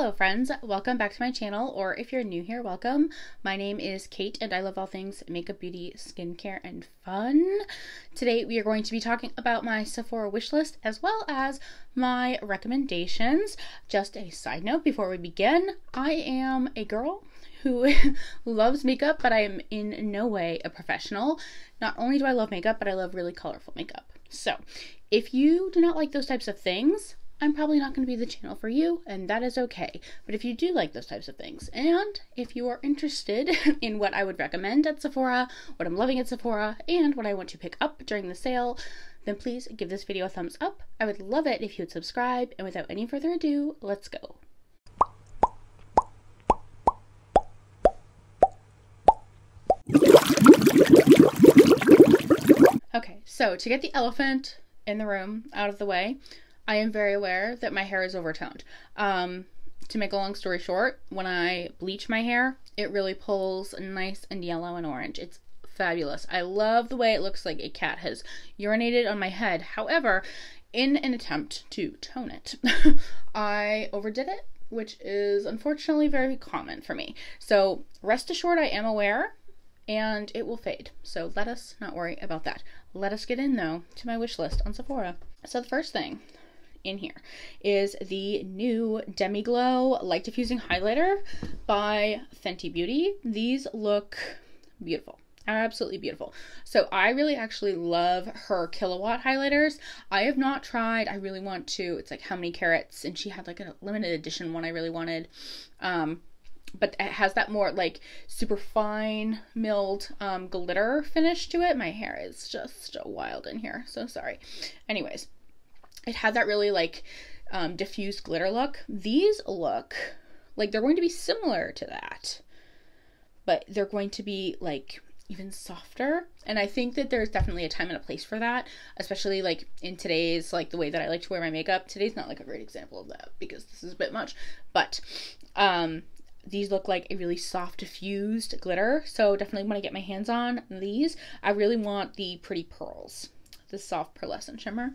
Hello friends, welcome back to my channel, or if you're new here, welcome. My name is Kate and I love all things makeup, beauty, skincare, and fun. Today we are going to be talking about my Sephora wish list as well as my recommendations. Just a side note before we begin, I am a girl who loves makeup, but I am in no way a professional. Not only do I love makeup, but I love really colorful makeup. So if you do not like those types of things, I'm probably not going to be the channel for you, and that is okay. But if you do like those types of things, and if you are interested in what I would recommend at Sephora, what I'm loving at Sephora, and what I want to pick up during the sale, then please give this video a thumbs up. I would love it if you would subscribe, and without any further ado, let's go. Okay, so to get the elephant in the room out of the way, I am very aware that my hair is overtoned. To make a long story short, when I bleach my hair, it really pulls nice and yellow and orange. It's fabulous. I love the way it looks like a cat has urinated on my head. However, in an attempt to tone it, I overdid it, which is unfortunately very common for me. So rest assured I am aware, and it will fade. So let us not worry about that. Let us get in though to my wish list on Sephora. So the first thing in here is the new Demi Glow Light Diffusing Highlighter by Fenty Beauty. These look beautiful. Absolutely beautiful. So I really actually love her Kilowatt highlighters. I have not tried. I really want to. It's like How Many Carats, and she had like a limited edition one I really wanted. But it has that more like super fine milled glitter finish to it. My hair is just wild in here, so sorry. Anyways, it had that really like diffused glitter look. These look like they're going to be similar to that, but they're going to be like even softer. And I think that there's definitely a time and a place for that, especially like in today's, like the way that I like to wear my makeup. Today's not like a great example of that because this is a bit much, but these look like a really soft diffused glitter. So definitely want to get my hands on these. I really want the Pretty Pearls, the soft pearlescent shimmer.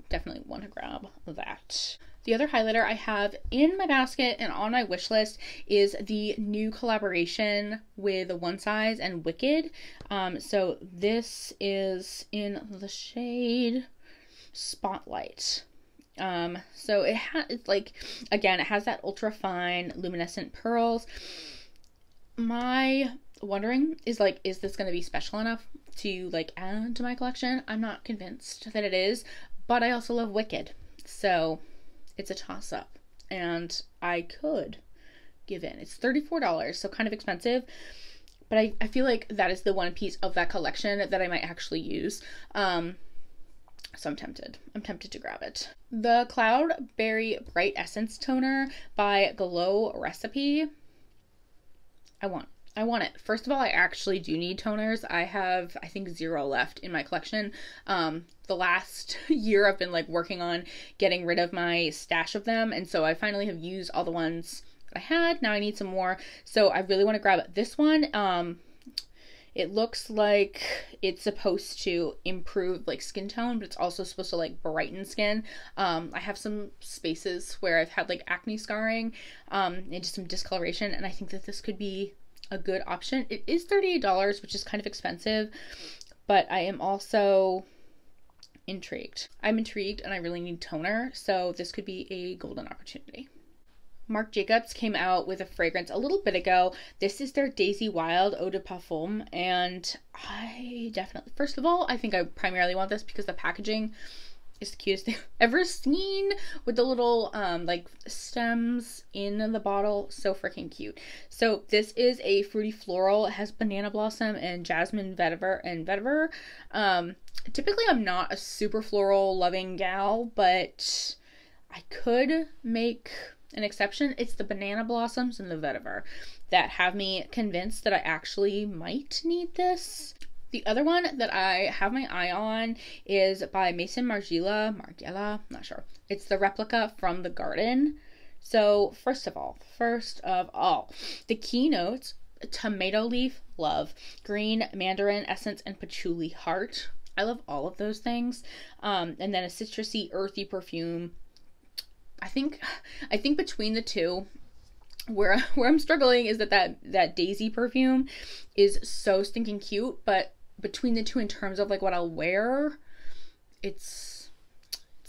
Definitely want to grab that. The other highlighter I have in my basket and on my wish list is the new collaboration with One Size and Wicked. So this is in the shade Spotlight. So it has like, again, it has that ultra fine luminescent pearls. My wondering is like, is this going to be special enough to like add to my collection? I'm not convinced that it is. But I also love Wicked, so it's a toss-up, and I could give in. It's $34, so kind of expensive, but I feel like that is the one piece of that collection that I might actually use, so I'm tempted. I'm tempted to grab it. The Cloudberry Bright Essence Toner by Glow Recipe. I want it. First of all, I actually do need toners. I have, I think, 0 left in my collection. The last year I've been like working on getting rid of my stash of them, and so I finally have used all the ones that I had. Now I need some more, so I really want to grab this one. It looks like it's supposed to improve like skin tone, but it's also supposed to like brighten skin. I have some spaces where I've had like acne scarring and just some discoloration, and I think that this could be a good option. It is $38, which is kind of expensive, but I am also intrigued. I'm intrigued and I really need toner, so this could be a golden opportunity. Marc Jacobs came out with a fragrance a little bit ago. This is their Daisy Wild Eau de Parfum, and I definitely, first of all, I think I primarily want this because the packaging is the cutest thing I've ever seen, with the little like stems in the bottle. So freaking cute. So this is a fruity floral. It has banana blossom and jasmine vetiver. Typically I'm not a super floral loving gal, but I could make an exception. It's the banana blossoms and the vetiver that have me convinced that I actually might need this. The other one that I have my eye on is by Maison Margiela, not sure. It's the replica from the garden. So first of all, the keynotes: tomato leaf, love; green mandarin essence, and patchouli heart. I love all of those things. And then a citrusy, earthy perfume. I think between the two, where I'm struggling is that Daisy perfume is so stinking cute, but between the two in terms of like what I'll wear, it's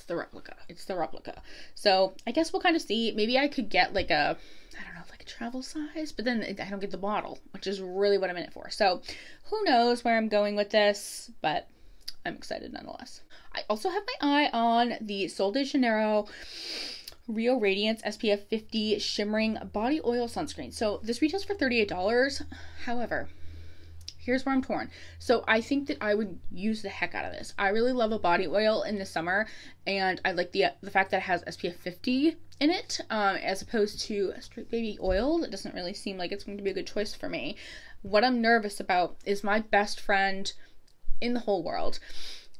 the replica. It's the replica. So I guess we'll kind of see. Maybe I could get like a, I don't know, like a travel size, but then I don't get the bottle, which is really what I'm in it for. So who knows where I'm going with this, but I'm excited nonetheless. I also have my eye on the Sol de Janeiro Rio Radiance SPF 50 Shimmering Body Oil Sunscreen. So this retails for $38. However, here's where I'm torn. So I think that I would use the heck out of this. I really love a body oil in the summer, and I like the fact that it has SPF 50 in it, as opposed to a straight baby oil. That doesn't really seem like it's going to be a good choice for me. What I'm nervous about is my best friend in the whole world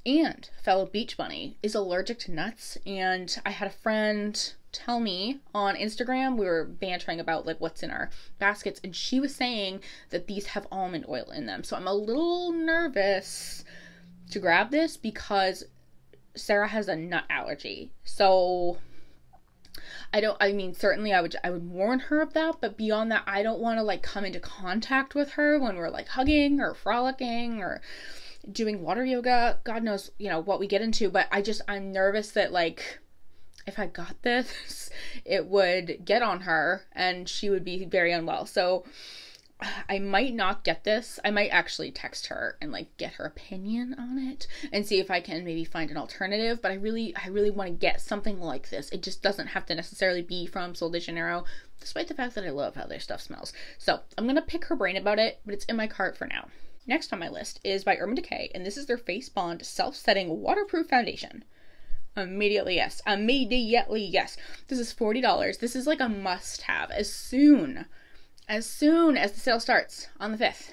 and fellow beach bunny is allergic to nuts, and I had a friend tell me on Instagram, we were bantering about like what's in our baskets, and she was saying that these have almond oil in them. So I'm a little nervous to grab this because Sarah has a nut allergy. So certainly I would warn her of that, but beyond that, I don't want to like come into contact with her when we're like hugging or frolicking or doing water yoga. God knows, what we get into, but I'm nervous that like if I got this, it would get on her and she would be very unwell. So I might not get this. I might actually text her and like get her opinion on it and see if I can maybe find an alternative. But I really want to get something like this. It just doesn't have to necessarily be from Sol de Janeiro, despite the fact that I love how their stuff smells. So I'm going to pick her brain about it, but it's in my cart for now. Next on my list is by Urban Decay, and this is their Face Bond Self-Setting Waterproof Foundation. Immediately yes. This is $40. This is like a must-have. As soon as the sale starts on the 5th,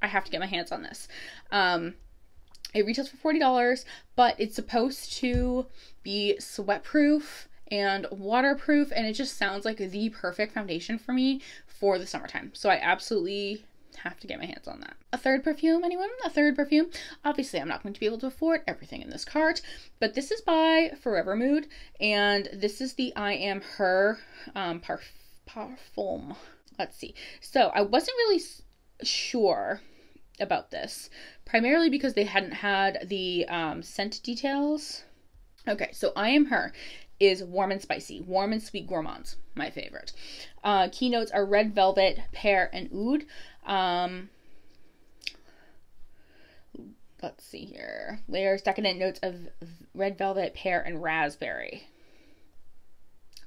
I have to get my hands on this. It retails for $40, but it's supposed to be sweat-proof and waterproof, and it just sounds like the perfect foundation for me for the summertime. So I absolutely have to get my hands on that. A third perfume, anyone? A third perfume? Obviously, I'm not going to be able to afford everything in this cart, but this is by Forever Mood, and this is the I Am Her Parfum. Let's see. So I wasn't really sure about this, primarily because they hadn't had the scent details. Okay, so I Am Her is warm and spicy, warm and sweet gourmands, my favorite. Keynotes are red velvet, pear, and oud. Let's see here. Layers, decadent notes of red velvet, pear, and raspberry.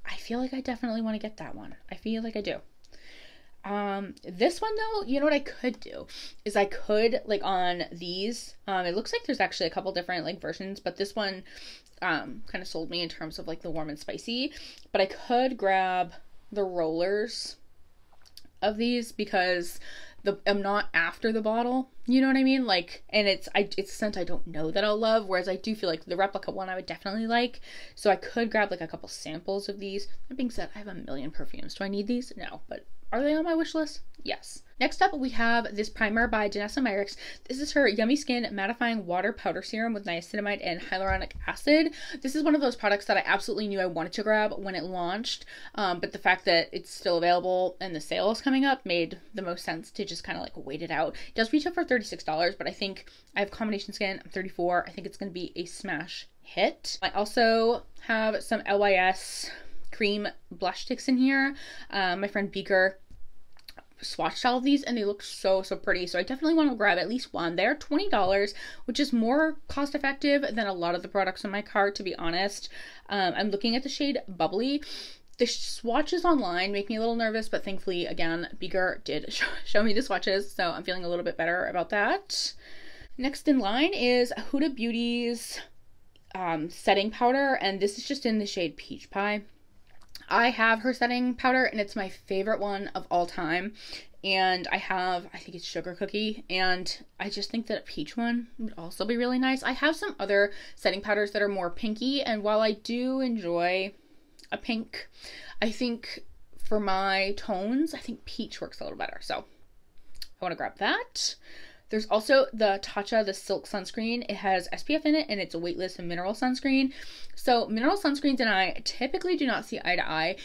I feel like I definitely want to get that one. I feel like I do. This one though, you know what I could do is I could like on these, it looks like there's actually a couple different like versions, but this one kind of sold me in terms of like the warm and spicy, but I could grab the rollers of these because I'm not after the bottle, you know what I mean? Like, and it's a scent I don't know that I'll love, whereas I do feel like the replica one I would definitely like. So I could grab like a couple samples of these. That being said, I have a million perfumes. Do I need these? No, but are they on my wish list? Yes. Next up, we have this primer by Danessa Myricks. This is her Yummy Skin Mattifying Water Powder Serum with niacinamide and hyaluronic acid. This is one of those products that I absolutely knew I wanted to grab when it launched, but the fact that it's still available and the sale is coming up made the most sense to just kind of like wait it out. It does retail for $36, but I think I have combination skin. I'm 34. I think it's going to be a smash hit. I also have some LYS cream blush sticks in here. My friend Beaker swatched all of these and they look so pretty, so I definitely want to grab at least one. They're $20, which is more cost effective than a lot of the products in my cart, to be honest. I'm looking at the shade Bubbly. The swatches online make me a little nervous, but thankfully, again, Beaker did show me the swatches, so I'm feeling a little bit better about that. Next in line is Huda Beauty's setting powder, and this is just in the shade Peach Pie. I have her setting powder and it's my favorite one of all time. And I think it's Sugar Cookie, and I just think that a peach one would also be really nice. I have some other setting powders that are more pinky, and while I do enjoy a pink, I think for my tones, I think peach works a little better. So I want to grab that. There's also the Tatcha, the Silk Sunscreen. It has SPF in it, and it's a weightless mineral sunscreen. So mineral sunscreens and I typically do not see eye to eye.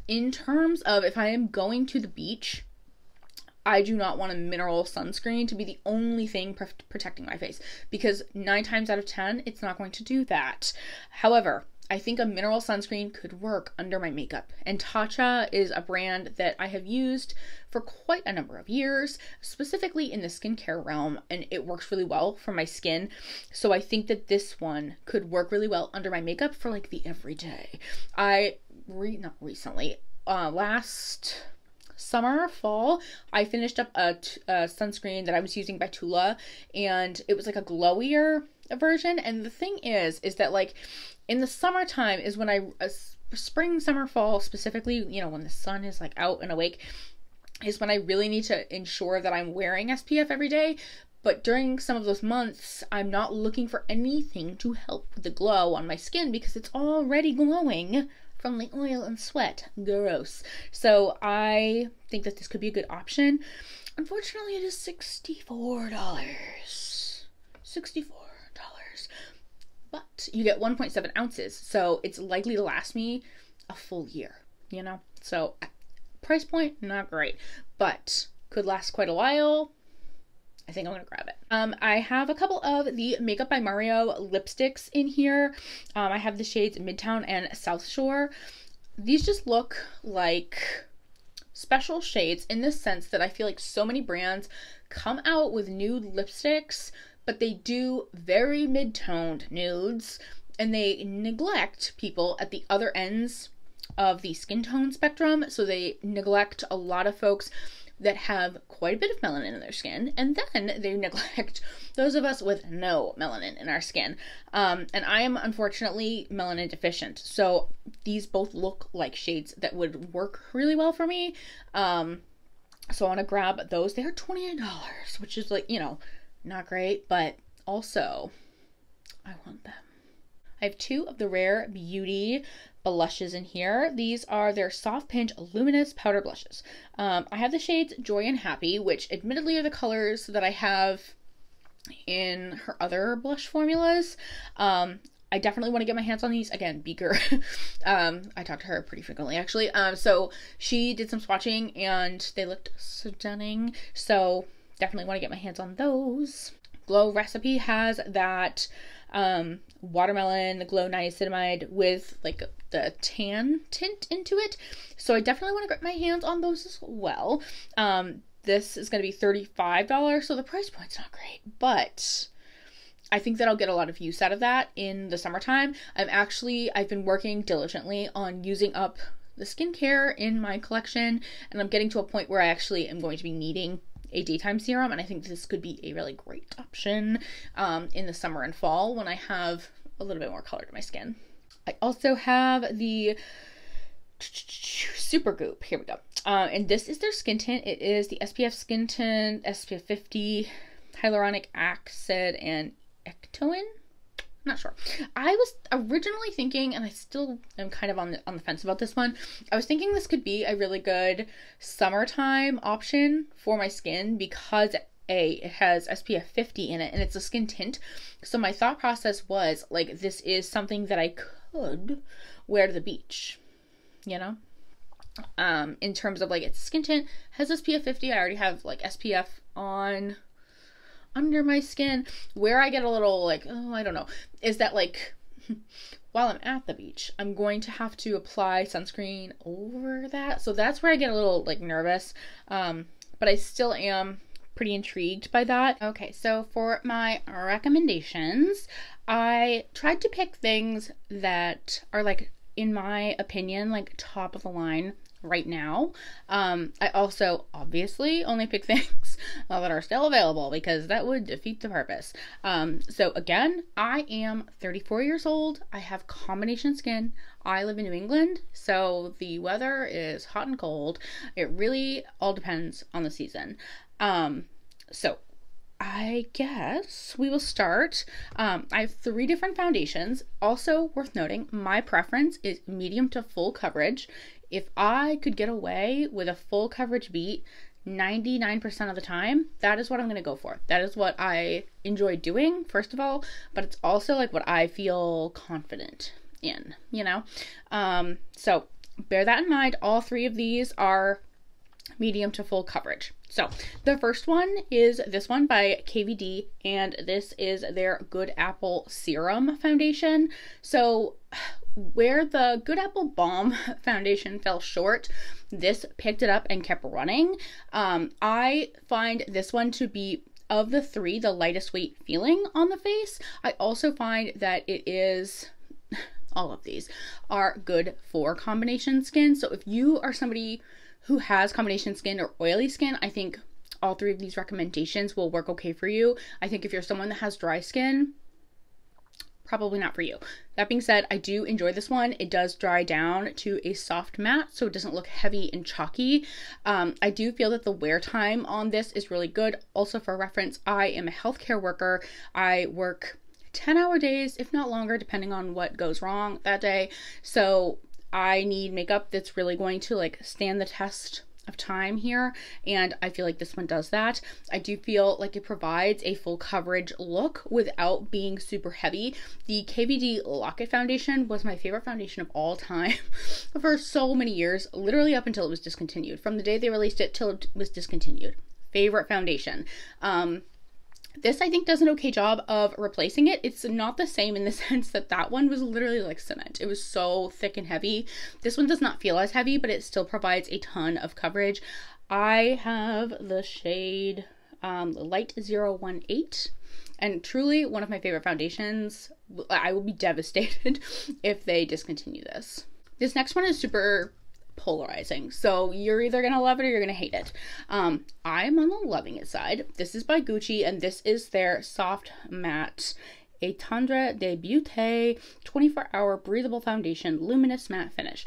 In terms of if I am going to the beach, I do not want a mineral sunscreen to be the only thing protecting my face, because 9 times out of 10, it's not going to do that. However, I think a mineral sunscreen could work under my makeup. And Tatcha is a brand that I have used for quite a number of years, specifically in the skincare realm, and it works really well for my skin. So I think that this one could work really well under my makeup for like the everyday. Not recently, last summer, fall, I finished up a sunscreen that I was using by Tula, and it was like a glowier version. And the thing is that like in the summertime is when spring, summer, fall specifically, you know, when the sun is like out and awake, is when I really need to ensure that I'm wearing SPF every day. But during some of those months, I'm not looking for anything to help with the glow on my skin because it's already glowing from the oil and sweat. Gross. So I think that this could be a good option. Unfortunately, it is $64. $64. But you get 1.7 ounces, so it's likely to last me a full year, you know? So price point, not great, but could last quite a while. I think I'm gonna grab it. I have a couple of the Makeup by Mario lipsticks in here. I have the shades Midtown and South Shore. These just look like special shades in the sense that I feel like so many brands come out with nude lipsticks, but they do very mid-toned nudes, and they neglect people at the other ends of the skin tone spectrum. So they neglect a lot of folks that have quite a bit of melanin in their skin, and then they neglect those of us with no melanin in our skin. And I am unfortunately melanin deficient, so these both look like shades that would work really well for me. So I want to grab those. They are $28, which is like, you know, not great, but also I want them. I have 2 of the Rare Beauty blushes in here. These are their Soft Pinch Luminous Powder Blushes. I have the shades Joy and Happy, which admittedly are the colors that I have in her other blush formulas. I definitely want to get my hands on these. Again, Beaker. I talk to her pretty frequently, actually. So she did some swatching, and they looked stunning. So definitely want to get my hands on those. Glow Recipe has that watermelon glow niacinamide with like the tan tint into it, so I definitely want to get my hands on those as well. This is going to be $35, so the price point's not great, but I think that I'll get a lot of use out of that in the summertime. I've been working diligently on using up the skincare in my collection, and I'm getting to a point where I actually am going to be needing a daytime serum, and I think this could be a really great option in the summer and fall when I have a little bit more color to my skin. I also have the Super Goop. Here we go. And this is their skin tint. It is the SPF skin tint, SPF 50, hyaluronic acid, and ectoin. Not sure. I was originally thinking, and I still am kind of on the fence about this one, I was thinking this could be a really good summertime option for my skin because it has SPF 50 in it, and it's a skin tint. So my thought process was, like, this is something that I could wear to the beach, you know? In terms of, like, it's skin tint, has SPF 50, I already have, like, SPF on under my skin. Where I get a little like, oh, I don't know, is that like while I'm at the beach, I'm going to have to apply sunscreen over that. So that's where I get a little like nervous. But I still am pretty intrigued by that. Okay, so for my recommendations, I tried to pick things that are like, in my opinion, like top of the line right now. I also obviously only pick things that are still available because that would defeat the purpose. So again, I am 34 years old. I have combination skin. I live in New England, so the weather is hot and cold. It really all depends on the season. So I guess we will start. I have 3 different foundations. Also worth noting, my preference is medium to full coverage. If I could get away with a full coverage beat, 99% of the time, that is what I'm going to go for. That is what I enjoy doing, first of all, but it's also like what I feel confident in, you know? So bear that in mind. All three of these are medium to full coverage. So the first one is this one by KVD, and this is their Good Apple Serum Foundation. So where the Good Apple Balm Foundation fell short, this picked it up and kept running. I find this one to be, of the three, the lightest weight feeling on the face. I also find that it is, all of these are good for combination skin. So if you are somebody who has combination skin or oily skin, I think all three of these recommendations will work okay for you. I think if you're someone that has dry skin, probably not for you. That being said, I do enjoy this one. It does dry down to a soft matte, so it doesn't look heavy and chalky. I do feel that the wear time on this is really good. Also, for reference, I am a healthcare worker. I work 10-hour days, if not longer, depending on what goes wrong that day. So I need makeup that's really going to like stand the test of time here, and I feel like this one does that. I do feel like it provides a full coverage look without being super heavy. The KVD Lock-It foundation was my favorite foundation of all time for so many years, literally up until it was discontinued. From the day they released it till it was discontinued. Favorite foundation. This, I think, does an okay job of replacing it. It's not the same in the sense that that one was literally like cement. It was so thick and heavy. This one does not feel as heavy, but it still provides a ton of coverage. I have the shade Light 018, and truly one of my favorite foundations. I will be devastated if they discontinue this. This next one is super polarizing, so you're either gonna love it or you're gonna hate it. I'm on the loving it side. This is by Gucci, and this is their soft matte Étendre de Beauté 24-hour breathable foundation luminous matte finish.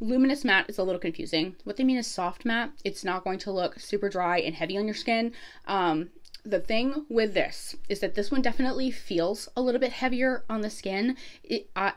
Luminous matte is a little confusing. What they mean is soft matte. It's not going to look super dry and heavy on your skin. The thing with this is that this one definitely feels a little bit heavier on the skin.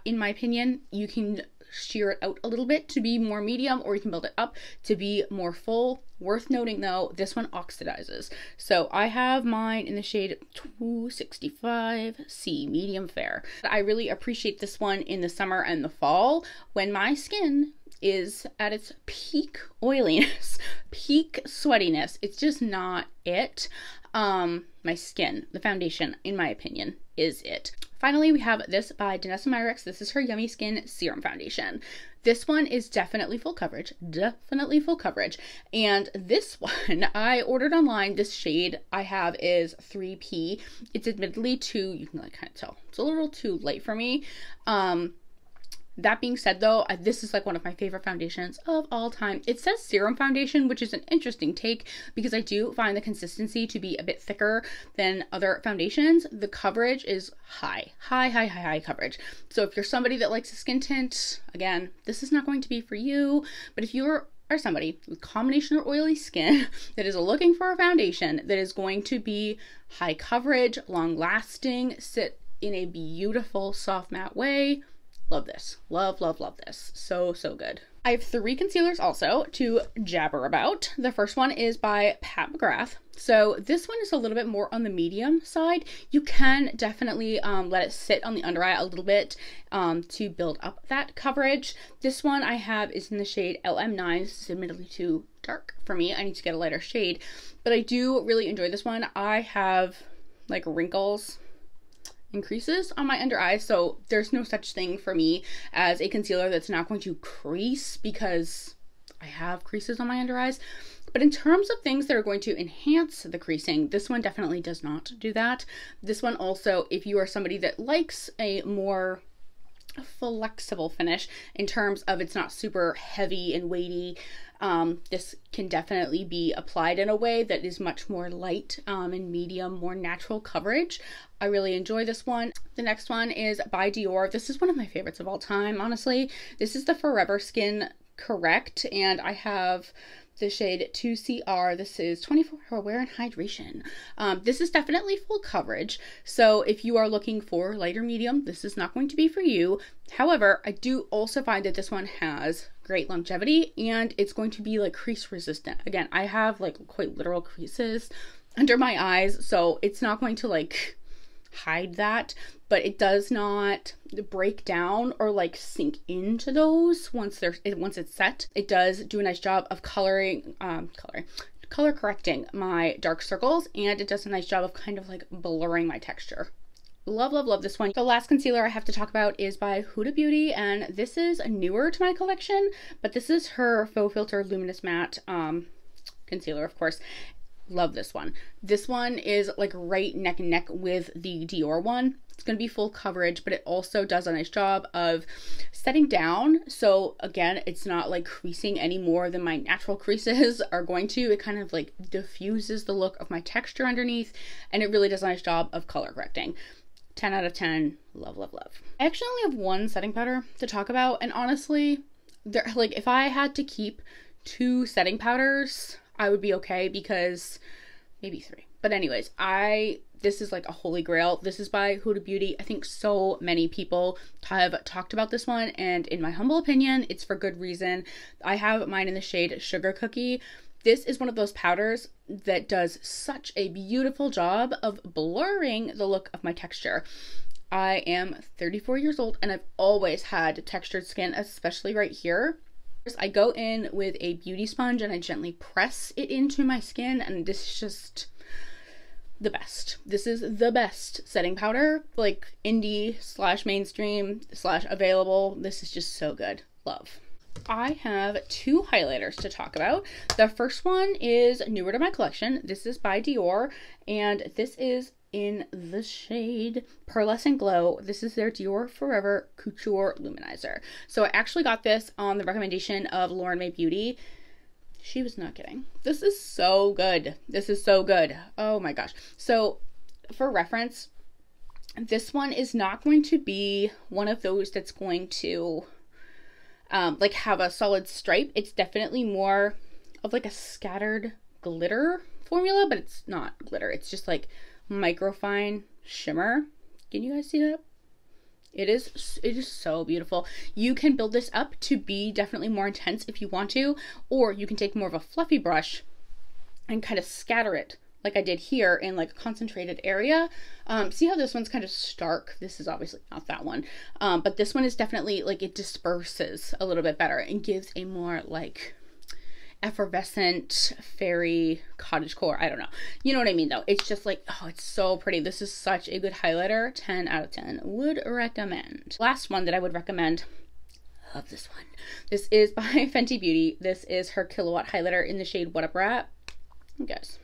In my opinion, you can shear it out a little bit to be more medium, or you can build it up to be more full. Worth noting though, this one oxidizes. So I have mine in the shade 265C, medium fair. I really appreciate this one in the summer and the fall when my skin is at its peak oiliness, peak sweatiness. It's just not it. My skin, the foundation, in my opinion, is it. Finally, we have this by Danessa Myricks. This is her Yummy Skin Serum Foundation. This one is definitely full coverage, and this one I ordered online. This shade I have is 3P. It's admittedly too, you can like kind of tell, it's a little too light for me. That being said though, this is like one of my favorite foundations of all time. It says serum foundation, which is an interesting take because I do find the consistency to be a bit thicker than other foundations. The coverage is high coverage. So if you're somebody that likes a skin tint, again, this is not going to be for you. But if you are somebody with combination or oily skin that is looking for a foundation that is going to be high coverage, long lasting, sit in a beautiful soft matte way, love this. Love this. So good. I have 3 concealers also to jabber about. The first one is by Pat McGrath. So this one is a little bit more on the medium side. You can definitely let it sit on the under eye a little bit to build up that coverage. This one I have is in the shade LM9. This is admittedly too dark for me. I need to get a lighter shade, but I do really enjoy this one. I have like wrinkles and creases on my under eyes, so there's no such thing for me as a concealer that's not going to crease because I have creases on my under eyes. But in terms of things that are going to enhance the creasing, this one definitely does not do that. This one also, if you are somebody that likes a more flexible finish in terms of it's not super heavy and weighty, this can definitely be applied in a way that is much more light and medium, more natural coverage. I really enjoy this one. The next one is by Dior. This is one of my favorites of all time, honestly. This is the Forever Skin Correct, and I have the shade 2CR. This is 24-hour wear and hydration. This is definitely full coverage, so if you are looking for lighter medium, this is not going to be for you. However, I do also find that this one has great longevity, and it's going to be like crease resistant. Again, I have like quite literal creases under my eyes, so it's not going to like hide that, but it does not break down or like sink into those once it's set. It does do a nice job of color correcting my dark circles, and it does a nice job of kind of like blurring my texture. Love, love, love this one. The last concealer I have to talk about is by Huda Beauty, and this is newer to my collection, but this is her Faux Filter Luminous Matte concealer, of course. Love this one. This one is like right neck and neck with the Dior one. It's going to be full coverage, but it also does a nice job of setting down. So again, it's not like creasing any more than my natural creases are going to. It kind of like diffuses the look of my texture underneath, and it really does a nice job of color correcting. 10 out of 10. Love, love, love. I actually only have one setting powder to talk about, and honestly, like if I had to keep 2 setting powders, I would be okay, because maybe 3. But anyways, this is like a holy grail. This is by Huda Beauty. I think so many people have talked about this one, and in my humble opinion, it's for good reason. I have mine in the shade Sugar Cookie. This is one of those powders that does such a beautiful job of blurring the look of my texture. I am 34 years old, and I've always had textured skin, especially right here. I go in with a beauty sponge and I gently press it into my skin, and this is just the best. This is the best setting powder, like indie / mainstream / available. This is just so good. Love. I have 2 highlighters to talk about. The first one is newer to my collection. This is by Dior, and this is in the shade Pearlescent Glow. This is their Dior Forever Couture Luminizer. So I actually got this on the recommendation of Lauren May Beauty. She was not kidding. This is so good. This is so good. Oh my gosh. So for reference, this one is not going to be one of those that's going to like have a solid stripe. It's definitely more of like a scattered glitter formula, but it's not glitter. It's just like microfine shimmer. Can you guys see that? It is so beautiful. You can build this up to be definitely more intense if you want to, or you can take more of a fluffy brush and kind of scatter it like I did here in like a concentrated area. See how this one's kind of stark? This is obviously not that one, but this one is definitely like, it disperses a little bit better and gives a more like effervescent fairy cottagecore. I don't know. You know what I mean though. It's just like, oh, it's so pretty. This is such a good highlighter. 10 out of 10. Would recommend. Last one that I would recommend. Love this one. This is by Fenty Beauty. This is her Kilowatt highlighter in the shade What Up Rat. Guys,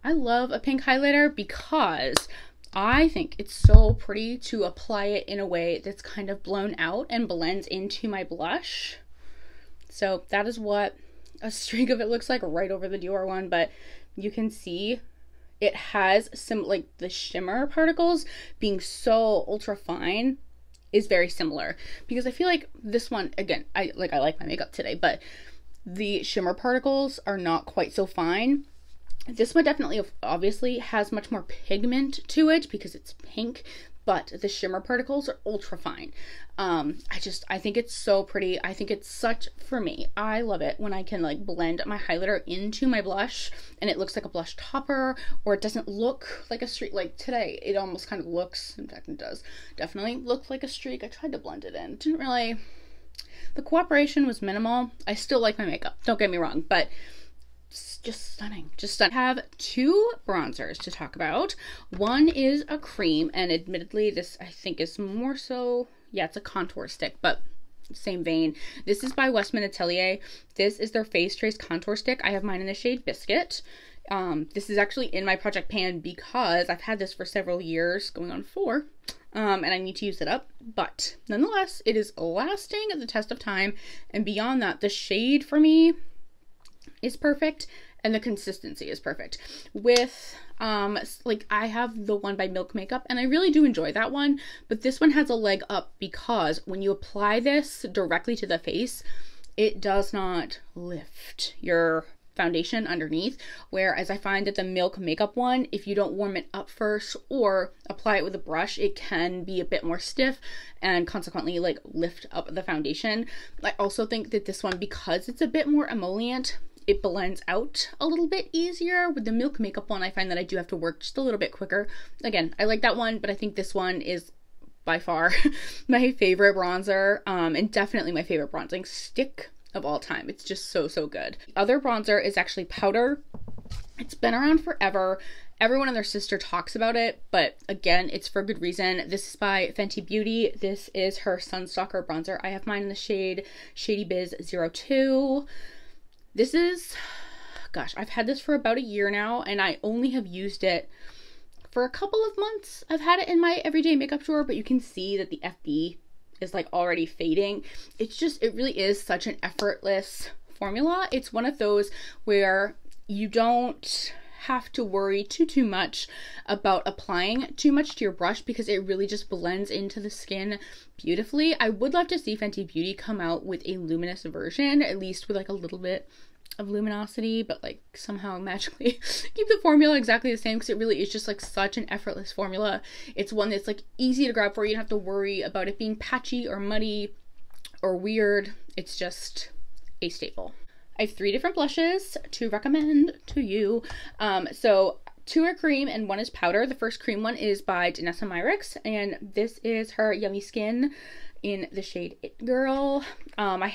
I love a pink highlighter because I think it's so pretty to apply it in a way that's kind of blown out and blends into my blush. So that is what a streak of it looks like right over the Dior one, but you can see it has some, like the shimmer particles being so ultra fine is very similar, because I feel like this one, again, I like my makeup today, but the shimmer particles are not quite so fine. This one definitely obviously has much more pigment to it because it's pink, but the shimmer particles are ultra fine. I think it's so pretty. I think it's such, for me, I love it when I can like blend my highlighter into my blush and it looks like a blush topper, or it doesn't look like a streak. Like today, it almost kind of looks, in fact it does definitely look like a streak. I tried to blend it in. Didn't really, the cooperation was minimal. I still like my makeup, don't get me wrong, but just stunning, just stunning. I have 2 bronzers to talk about. One is a cream, and admittedly this I think is more so, yeah, it's a contour stick, but same vein. This is by Westman Atelier. This is their Face Trace contour stick. I have mine in the shade Biscuit. This is actually in my project pan because I've had this for several years, going on 4, and I need to use it up, but nonetheless it is lasting the test of time. And beyond that, the shade for me is perfect and the consistency is perfect. With like I have the one by Milk Makeup and I really do enjoy that one, but this one has a leg up because when you apply this directly to the face, it does not lift your foundation underneath, whereas I find that the Milk makeup one, if you don't warm it up first or apply it with a brush, it can be a bit more stiff and consequently like lift up the foundation. I also think that this one, because it's a bit more emollient, it blends out a little bit easier. With the Milk makeup one, I find that I do have to work just a little bit quicker. Again, I like that one, but I think this one is by far my favorite bronzer, and definitely my favorite bronzing stick of all time. It's just so, so good. The other bronzer is actually powder. It's been around forever. Everyone and their sister talks about it, but again, it's for good reason. This is by Fenty Beauty. This is her Sunstalker bronzer. I have mine in the shade Shady Biz 02. This is, gosh, I've had this for about a year now, and I only have used it for a couple of months. I've had it in my everyday makeup drawer, but you can see that the FB is like already fading. It's just, it really is such an effortless formula. It's one of those where you don't have to worry too much about applying too much to your brush, because it really just blends into the skin beautifully. I would love to see Fenty Beauty come out with a luminous version, at least with like a little bit of luminosity, but like somehow magically keep the formula exactly the same, because it really is just like such an effortless formula. It's one that's like easy to grab for. You don't have to worry about it being patchy or muddy or weird. It's just a staple. I have 3 different blushes to recommend to you. So 2 are cream and 1 is powder. The first cream one is by Danessa Myricks, and this is her Yummy Skin in the shade It Girl. I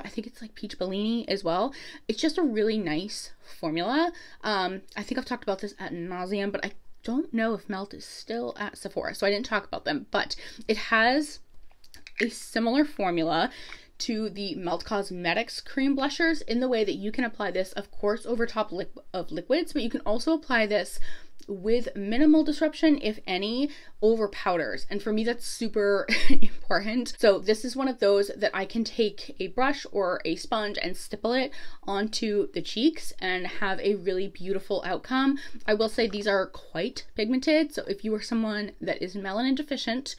think it's like Peach Bellini as well. It's just a really nice formula. I think I've talked about this ad nauseum, but I don't know if Melt is still at Sephora, so I didn't talk about them, but it has a similar formula to the Melt Cosmetics cream blushers in the way that you can apply this, of course, over top of liquids, but you can also apply this with minimal disruption, if any, over powders. And for me, that's super important. So this is one of those that I can take a brush or a sponge and stipple it onto the cheeks and have a really beautiful outcome. I will say these are quite pigmented, so if you are someone that is melanin deficient,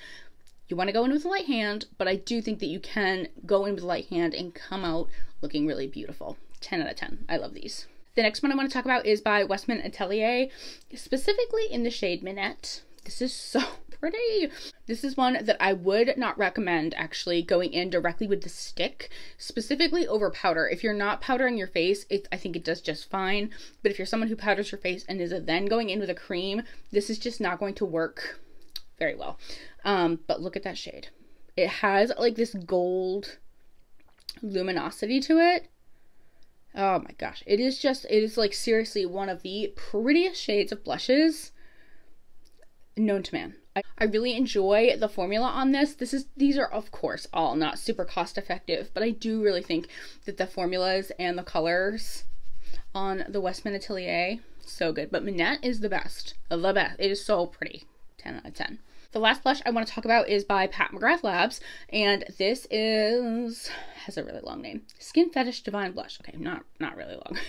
you want to go in with a light hand, but I do think that you can go in with a light hand and come out looking really beautiful. 10 out of 10. I love these. The next one I want to talk about is by Westman Atelier, specifically in the shade Minette. This is so pretty. This is one that I would not recommend actually going in directly with the stick, specifically over powder. If you're not powdering your face, I think it does just fine. But if you're someone who powders your face and is then going in with a cream, this is just not going to work very well. But look at that shade. It has like this gold luminosity to it. Oh my gosh. It is like seriously one of the prettiest shades of blushes known to man. I really enjoy the formula on this. These are of course all not super cost effective, but I do really think that the formulas and the colors on the Westman Atelier, so good. But Minette is the best. The best. It is so pretty. 10 out of 10. The last blush I want to talk about is by Pat McGrath Labs, and this has a really long name. Skin Fetish Divine Blush. Okay, not really long.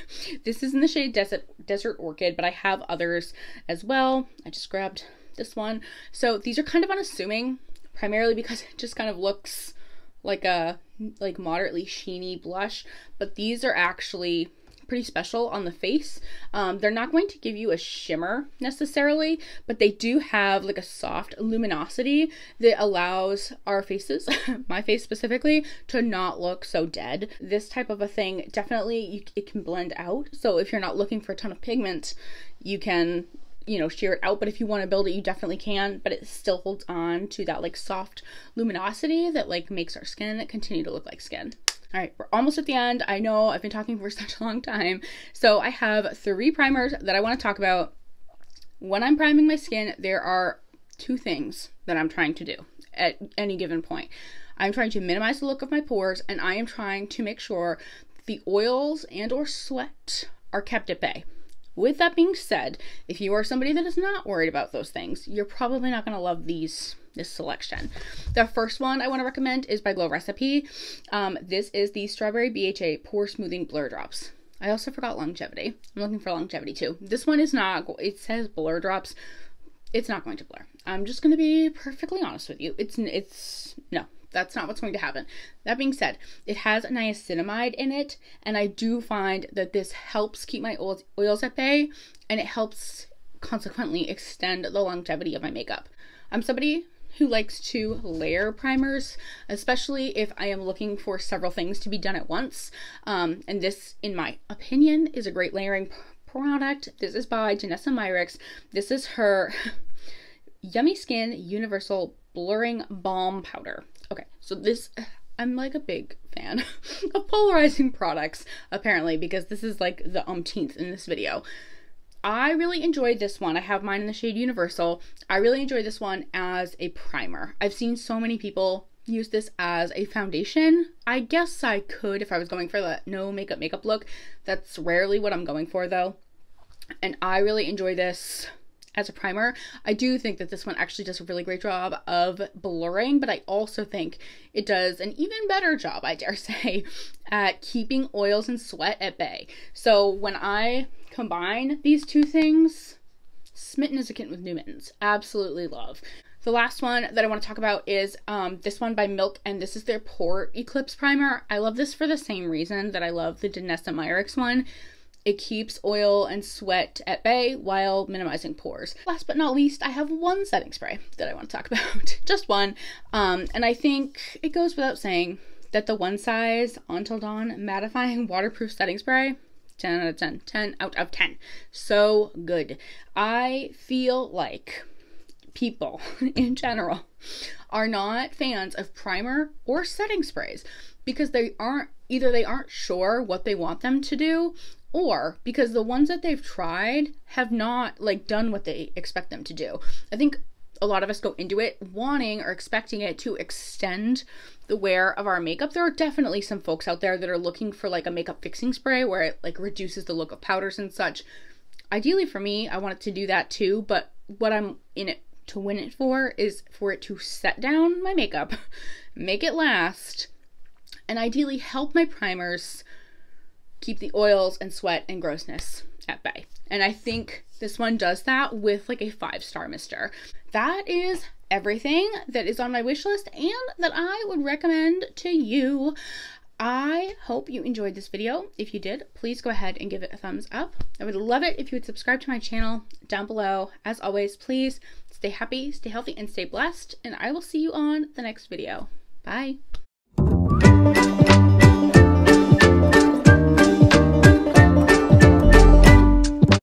This is in the shade Desert Orchid, but I have others as well. I just grabbed this one. So these are kind of unassuming, primarily because it just kind of looks like a moderately sheeny blush, but these are actually pretty special on the face. They're not going to give you a shimmer necessarily, but they do have like a soft luminosity that allows our faces, my face specifically, to not look so dead. This type of a thing, definitely it can blend out. So if you're not looking for a ton of pigment, you can, sheer it out. But if you want to build it, you definitely can, but it still holds on to that like soft luminosity that like makes our skin continue to look like skin. All right, we're almost at the end. I know I've been talking for such a long time. So I have 3 primers that I want to talk about. When I'm priming my skin, there are 2 things that I'm trying to do at any given point. I'm trying to minimize the look of my pores, and I am trying to make sure the oils and or sweat are kept at bay. With that being said, if you are somebody that is not worried about those things, you're probably not going to love this selection. The first one I want to recommend is by Glow Recipe. This is the Strawberry BHA Pore Smoothing Blur Drops. I also forgot longevity. I'm looking for longevity too. This one is not, it says blur drops. It's not going to blur. I'm just going to be perfectly honest with you. No, that's not what's going to happen. That being said, it has niacinamide in it, and I do find that this helps keep my oils at bay, and it helps consequently extend the longevity of my makeup. I'm somebody who likes to layer primers, especially if I am looking for several things to be done at once. And this, in my opinion, is a great layering product. This is by Danessa Myricks. This is her Yummy Skin Universal Blurring Balm Powder. Okay, so this, I'm like a big fan of polarizing products, apparently, because this is like the umpteenth in this video. I really enjoyed this one. I have mine in the shade Universal. I really enjoyed this one as a primer. I've seen so many people use this as a foundation. I guess I could if I was going for the no makeup look. That's rarely what I'm going for though. And I really enjoy this as a primer. I do think that this one actually does a really great job of blurring, but I also think it does an even better job, I dare say, at keeping oils and sweat at bay. So when I combine these two things, smitten as a kitten with new mittens. Absolutely love. The last one that I want to talk about is this one by Milk, and this is their Pore Eclipse Primer. I love this for the same reason that I love the Danessa Myricks one. It keeps oil and sweat at bay while minimizing pores. Last but not least, I have one setting spray that I want to talk about. Just one. And I think it goes without saying that the One Size Until Dawn Mattifying Waterproof Setting Spray, 10 out of 10. 10 out of 10. So good. I feel like people in general are not fans of primer or setting sprays because they aren't sure what they want them to do, or because the ones that they've tried have not like done what they expect them to do. I think a lot of us go into it wanting or expecting it to extend the wear of our makeup. There are definitely some folks out there that are looking for like a makeup fixing spray where it like reduces the look of powders and such. Ideally for me, I want it to do that too, but what I'm in it to win it for is for it to set down my makeup, make it last, and ideally help my primers keep the oils and sweat and grossness at bay. And I think this one does that with like a 5-star mister. That is everything that is on my wish list and that I would recommend to you. I hope you enjoyed this video. If you did, please go ahead and give it a thumbs up. I would love it if you would subscribe to my channel down below. As always, please stay happy, stay healthy, and stay blessed. And I will see you on the next video. Bye.